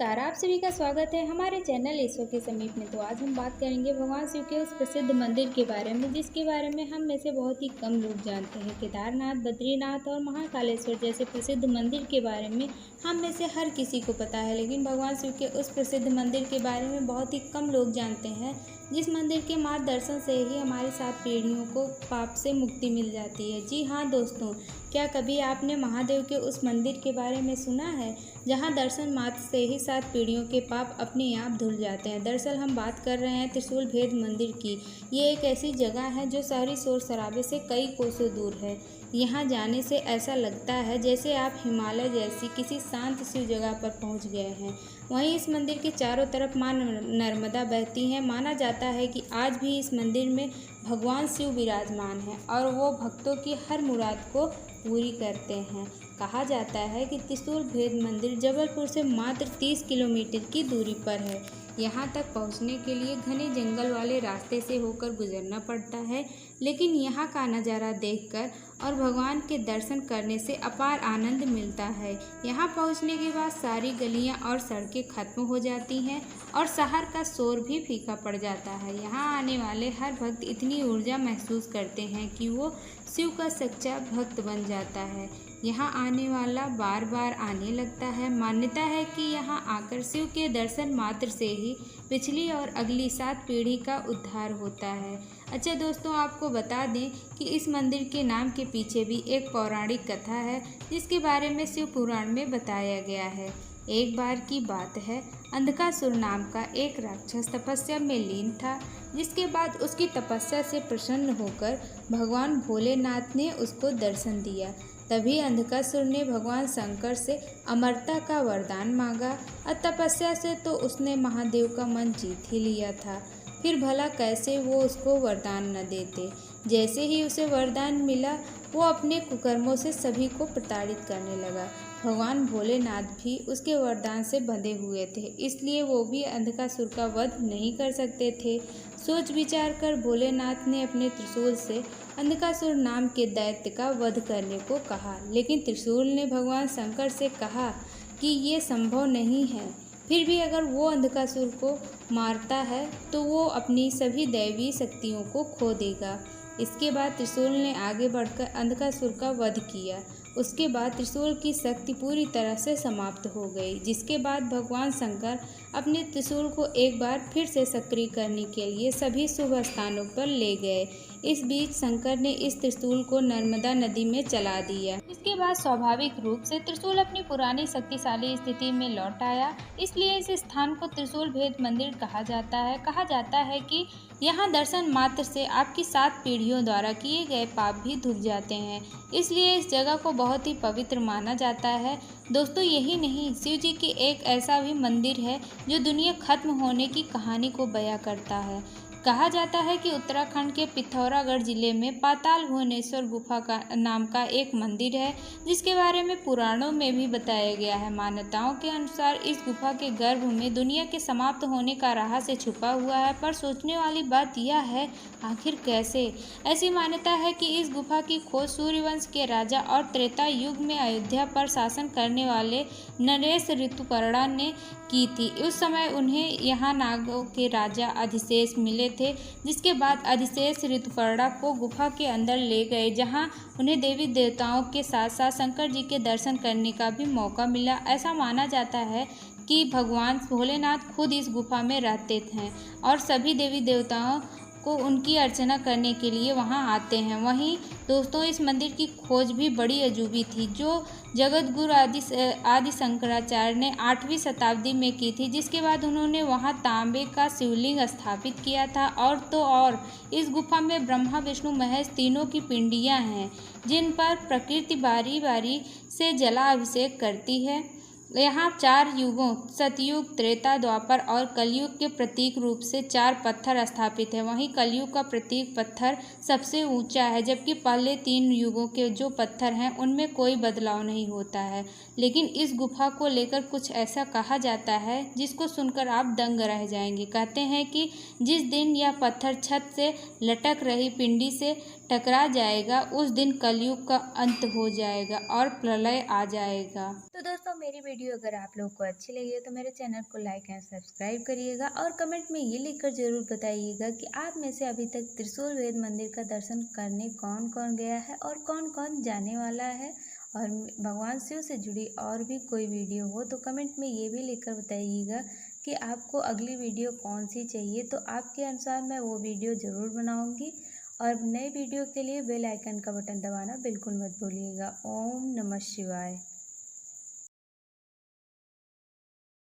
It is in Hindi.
नमस्कार, आप सभी का स्वागत है हमारे चैनल ईश्वर के समीप में। तो आज हम बात करेंगे भगवान शिव के उस प्रसिद्ध मंदिर के बारे में जिसके बारे में हम में से बहुत ही कम लोग जानते हैं। केदारनाथ, बद्रीनाथ और महाकालेश्वर जैसे प्रसिद्ध मंदिर के बारे में हम में से हर किसी को पता है, लेकिन भगवान शिव के उस प्रसिद्ध मंदिर के बारे में बहुत ही कम लोग जानते हैं, जिस मंदिर के मात्र दर्शन से ही हमारी 7 पीढ़ियों को पाप से मुक्ति मिल जाती है। जी हाँ दोस्तों, क्या कभी आपने महादेव के उस मंदिर के बारे में सुना है जहां दर्शन मात्र से ही 7 पीढ़ियों के पाप अपने आप धुल जाते हैं। दरअसल हम बात कर रहे हैं त्रिशूल भेद मंदिर की। ये एक ऐसी जगह है जो शहरी शोर शराबे से कई कोसों दूर है। यहाँ जाने से ऐसा लगता है जैसे आप हिमालय जैसी किसी शांत सी जगह पर पहुँच गए हैं। वहीं इस मंदिर के चारों तरफ माँ नर्मदा बहती हैं। माना जाता है कि आज भी इस मंदिर में भगवान शिव विराजमान हैं और वो भक्तों की हर मुराद को पूरी करते हैं। कहा जाता है कि त्रिशूल भेद मंदिर जबलपुर से मात्र 30 किलोमीटर की दूरी पर है। यहाँ तक पहुँचने के लिए घने जंगल वाले रास्ते से होकर गुजरना पड़ता है, लेकिन यहाँ का नज़ारा देखकर और भगवान के दर्शन करने से अपार आनंद मिलता है। यहाँ पहुँचने के बाद सारी गलियाँ और सड़कें खत्म हो जाती हैं और शहर का शोर भी फीका पड़ जाता है। यहाँ आने वाले हर भक्त इतनी ऊर्जा महसूस करते हैं कि वो शिव का सच्चा भक्त बन जाता है। यहाँ आने वाला बार बार आने लगता है। मान्यता है कि यहाँ आकर शिव के दर्शन मात्र से ही पिछली और अगली 7 पीढ़ी का उद्धार होता है। अच्छा दोस्तों, आपको बता दें कि इस मंदिर के नाम के पीछे भी एक पौराणिक कथा है जिसके बारे में शिव पुराण में बताया गया है। एक बार की बात है, अंधकासुर नाम का एक राक्षस तपस्या में लीन था, जिसके बाद उसकी तपस्या से प्रसन्न होकर भगवान भोलेनाथ ने उसको दर्शन दिया। तभी अंधकासुर ने भगवान शंकर से अमरता का वरदान मांगा और तपस्या से तो उसने महादेव का मन जीत ही लिया था। फिर भला कैसे वो उसको वरदान न देते। जैसे ही उसे वरदान मिला, वो अपने कुकर्मों से सभी को प्रताड़ित करने लगा। भगवान भोलेनाथ भी उसके वरदान से बंधे हुए थे, इसलिए वो भी अंधकासुर का वध नहीं कर सकते थे। सोच विचार कर भोलेनाथ ने अपने त्रिशूल से अंधकासुर नाम के दैत्य का वध करने को कहा, लेकिन त्रिशूल ने भगवान शंकर से कहा कि ये संभव नहीं है। फिर भी अगर वो अंधकासुर को मारता है तो वो अपनी सभी दैवी शक्तियों को खो देगा। इसके बाद त्रिशूल ने आगे बढ़कर अंधकासुर का वध किया। उसके बाद त्रिशूल की शक्ति पूरी तरह से समाप्त हो गई, जिसके बाद भगवान शंकर अपने त्रिशूल को एक बार फिर से सक्रिय करने के लिए सभी शुभ स्थानों पर ले गए। इस बीच शंकर ने इस त्रिशूल को नर्मदा नदी में चला दिया। इसके बाद स्वाभाविक रूप से त्रिशूल अपनी पुरानी शक्तिशाली स्थिति में लौट आया। इसलिए इस स्थान को त्रिशूल भेद मंदिर कहा जाता है। कहा जाता है कि यहाँ दर्शन मात्र से आपकी 7 पीढ़ियों द्वारा किए गए पाप भी धुल जाते हैं। इसलिए इस जगह को बहुत ही पवित्र माना जाता है। दोस्तों, यही नहीं, शिव जी की एक ऐसा भी मंदिर है जो दुनिया खत्म होने की कहानी को बयां करता है। कहा जाता है कि उत्तराखंड के पिथौरागढ़ जिले में पाताल भुवनेश्वर गुफा का नाम का एक मंदिर है, जिसके बारे में पुराणों में भी बताया गया है। मान्यताओं के अनुसार इस गुफा के गर्भ में दुनिया के समाप्त होने का रहस्य छुपा हुआ है, पर सोचने वाली बात यह है आखिर कैसे। ऐसी मान्यता है कि इस गुफा की खोज सूर्यवंश के राजा और त्रेता युग में अयोध्या पर शासन करने वाले नरेश ऋतुपर्णा ने की थी। उस समय उन्हें यहाँ नागों के राजा अधिशेष मिले थे, जिसके बाद अधिशेष ऋतुपर्णा को गुफा के अंदर ले गए, जहाँ उन्हें देवी देवताओं के साथ साथ शंकर जी के दर्शन करने का भी मौका मिला। ऐसा माना जाता है कि भगवान भोलेनाथ खुद इस गुफा में रहते हैं और सभी देवी देवताओं को उनकी अर्चना करने के लिए वहां आते हैं। वहीं दोस्तों, इस मंदिर की खोज भी बड़ी अजूबी थी, जो जगत गुरु आदि शंकराचार्य ने 8वीं शताब्दी में की थी, जिसके बाद उन्होंने वहां तांबे का शिवलिंग स्थापित किया था। और इस गुफा में ब्रह्मा विष्णु महेश तीनों की पिंडियां हैं, जिन पर प्रकृति बारी बारी से जलाभिषेक करती है। यहाँ 4 युगों सतयुग, त्रेता, द्वापर और कलयुग के प्रतीक रूप से 4 पत्थर स्थापित है। वहीं कलयुग का प्रतीक पत्थर सबसे ऊंचा है, जबकि पहले 3 युगों के जो पत्थर हैं उनमें कोई बदलाव नहीं होता है। लेकिन इस गुफा को लेकर कुछ ऐसा कहा जाता है जिसको सुनकर आप दंग रह जाएंगे। कहते हैं कि जिस दिन यह पत्थर छत से लटक रही पिंडी से टकरा जाएगा, उस दिन कलयुग का अंत हो जाएगा और प्रलय आ जाएगा। तो दोस्तों मेरी वीडियो अगर आप लोगों को अच्छी लगी है तो मेरे चैनल को लाइक एंड सब्सक्राइब करिएगा और कमेंट में ये लिखकर ज़रूर बताइएगा कि आप में से अभी तक त्रिशूल वेद मंदिर का दर्शन करने कौन कौन गया है और कौन कौन जाने वाला है। और भगवान शिव से जुड़ी और भी कोई वीडियो हो तो कमेंट में ये भी लिखकर बताइएगा कि आपको अगली वीडियो कौन सी चाहिए, तो आपके अनुसार मैं वो वीडियो ज़रूर बनाऊँगी। और नए वीडियो के लिए बेल आइकन का बटन दबाना बिल्कुल मत भूलिएगा। ओम नमः शिवाय।